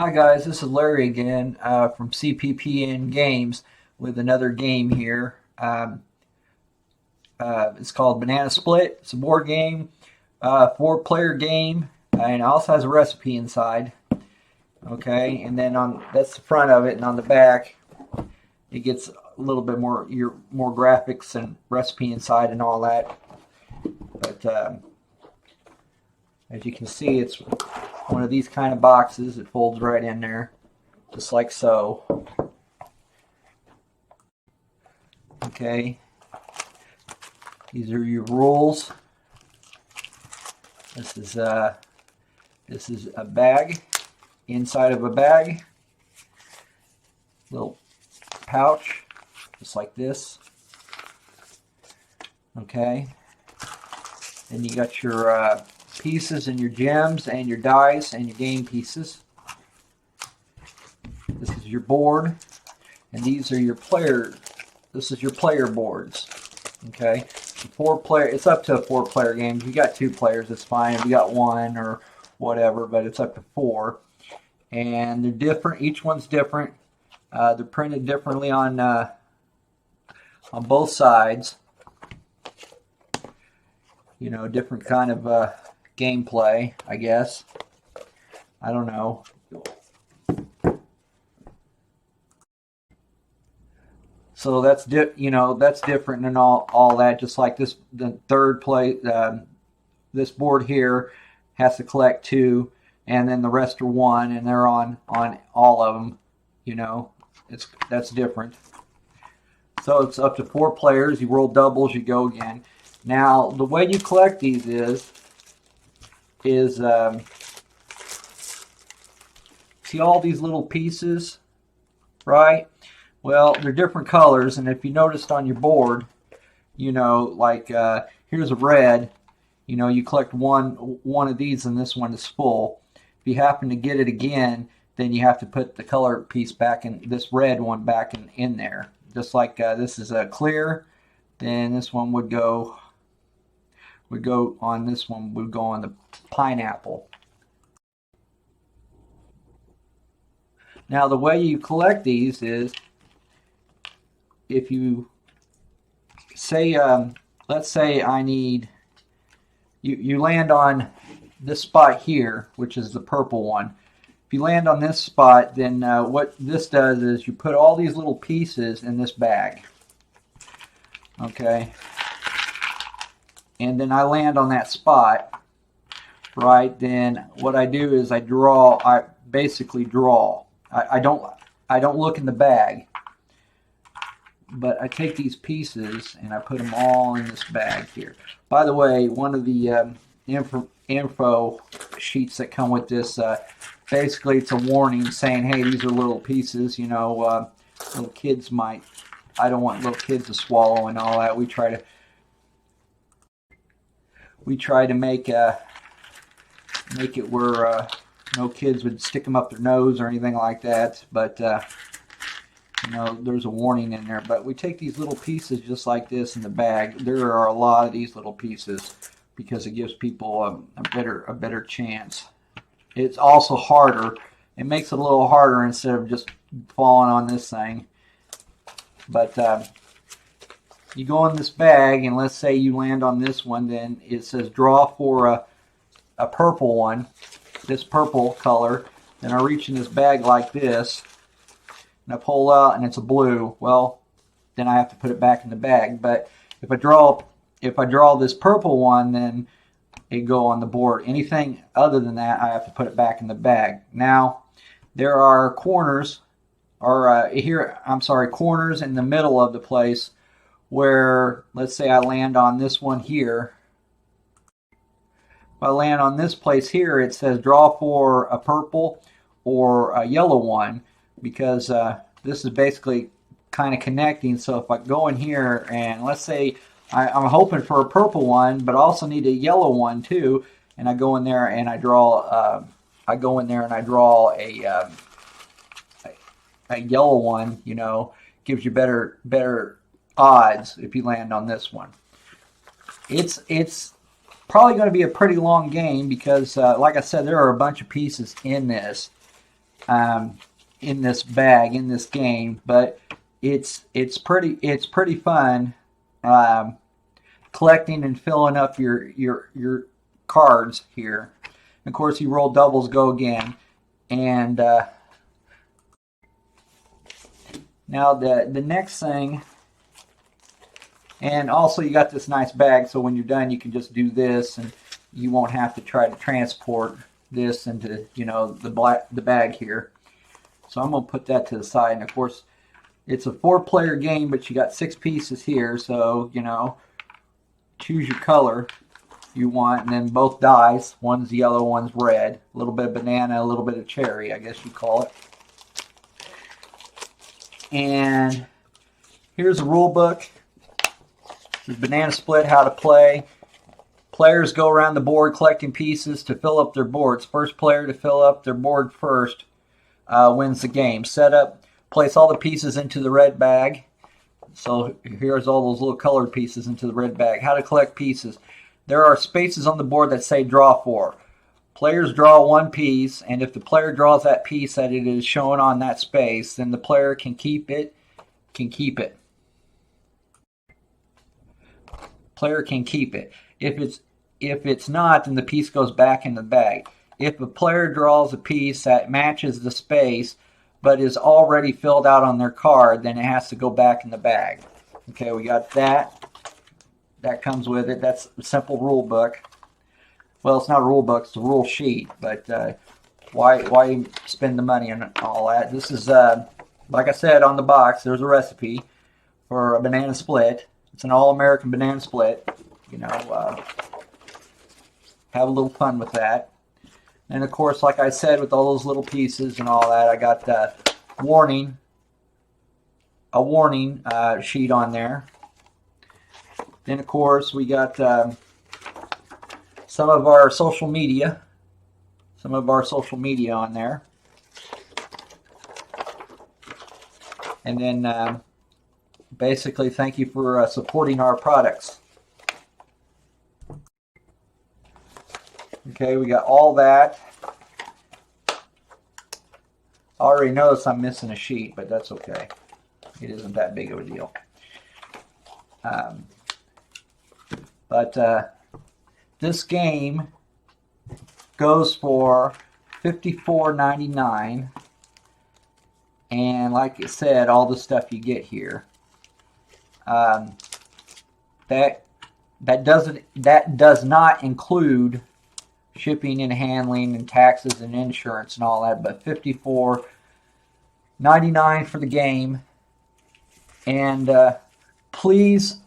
Hi guys, this is Larry again from CPPN Games with another game here. It's called Banana Split. It's a board game, four-player game, and it also has a recipe inside. Okay, and then that's the front of it, and on the back, it gets a little bit more more graphics and recipe inside and all that. But as you can see, it's one of these kind of boxes. It folds right in there, just like so. Okay, these are your rules. This is a bag. Inside of a bag, little pouch, just like this. Okay, then you got your pieces and your gems and your dice and your game pieces. This is your board, and these are your player. This is your player boards. Okay, it's up to a four-player game. If you got two players, it's fine. If you got one or whatever, but it's up to four. And they're different. Each one's different. They're printed differently on both sides. You know, different kind of gameplay, I guess. I don't know. So that's that's different than all that. Just like this, the third play, this board here has to collect two, and then the rest are one, and they're on all of them. You know, that's different. So it's up to four players. You roll doubles, you go again. Now the way you collect these is see all these little pieces, right? Well, they're different colors, and if you noticed on your board, you know, like here's a red. You know, you collect one of these, and this one is full. If you happen to get it again, then you have to put the color piece back in, this red one back in there. Just like this is a clear, then this one would go on this one, would go on the pineapple. Now the way you collect these is, if you say, let's say I need, you land on this spot here, which is the purple one. If you land on this spot, then what this does is you put all these little pieces in this bag. Okay. And then I land on that spot, right? Then what I do is I basically draw. I don't look in the bag, but I take these pieces and I put them all in this bag here. By the way, one of the info sheets that come with this, basically it's a warning saying, hey, these are little pieces, you know, little kids might, I don't want little kids to swallow and all that. We try to make it where no kids would stick them up their nose or anything like that, but you know, there's a warning in there. But we take these little pieces just like this in the bag. There are a lot of these little pieces because it gives people a better chance. It's also harder. It makes it a little harder instead of just falling on this thing. But you go in this bag, and let's say you land on this one, then it says draw for a purple one, this purple color. Then I reach in this bag like this, and I pull out, and it's a blue. Well, then I have to put it back in the bag. But if I draw this purple one, then it go on the board. Anything other than that, I have to put it back in the bag. Now, there are corners, or corners in the middle of the place where, let's say I land on this one here. If I land on this place here, it says draw for a purple or a yellow one, because this is basically kind of connecting. So if I go in here and let's say I'm hoping for a purple one, but also need a yellow one too, and I go in there and I draw. A yellow one. You know, gives you better odds if you land on this one. It's probably going to be a pretty long game because, like I said, there are a bunch of pieces in this. in this bag, in this game, but it's pretty fun collecting and filling up your cards here. And of course, you roll doubles, go again, and now the next thing. And also you got this nice bag, so when you're done you can just do this and you won't have to try to transport this into, you know, the bag here. So I'm going to put that to the side. And of course it's a 4-player game, but you got 6 pieces here, so you know, choose your color you want, and then both dies. One's yellow, one's red. A little bit of banana, a little bit of cherry, I guess you call it. And here's a rule book. This is Banana Split, how to play. Players go around the board collecting pieces to fill up their boards. First player to fill up their board first wins the game. Set up, place all the pieces into the red bag. So here's all those little colored pieces into the red bag. How to collect pieces. There are spaces on the board that say draw 4. Players draw 1 piece, and if the player draws that piece that it is shown on that space, then the player can keep it. Player can keep it. If it's not, then the piece goes back in the bag. If a player draws a piece that matches the space but is already filled out on their card, then it has to go back in the bag. Okay, we got that. That comes with it. That's a simple rule book. Well, it's not a rule book, it's a rule sheet, but why spend the money on all that? This is, like I said on the box, there's a recipe for a banana split. It's an all-American banana split. You know, have a little fun with that. And of course, like I said, with all those little pieces and all that, I got a warning sheet on there. Then of course we got some of our social media on there. And then basically, thank you for supporting our products. Okay, we got all that. I already noticed I'm missing a sheet, but that's okay. It isn't that big of a deal. But this game goes for $54.99, and like it said, all the stuff you get here. That does not include shipping and handling and taxes and insurance and all that, but $54.99 for the game. And please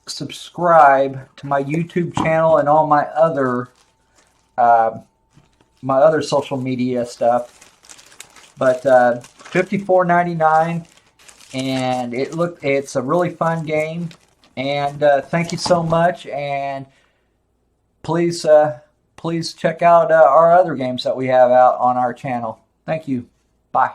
subscribe to my YouTube channel and all my other social media stuff. But $54.99, and it's a really fun game. And thank you so much. And please check out our other games that we have out on our channel. Thank you. Bye.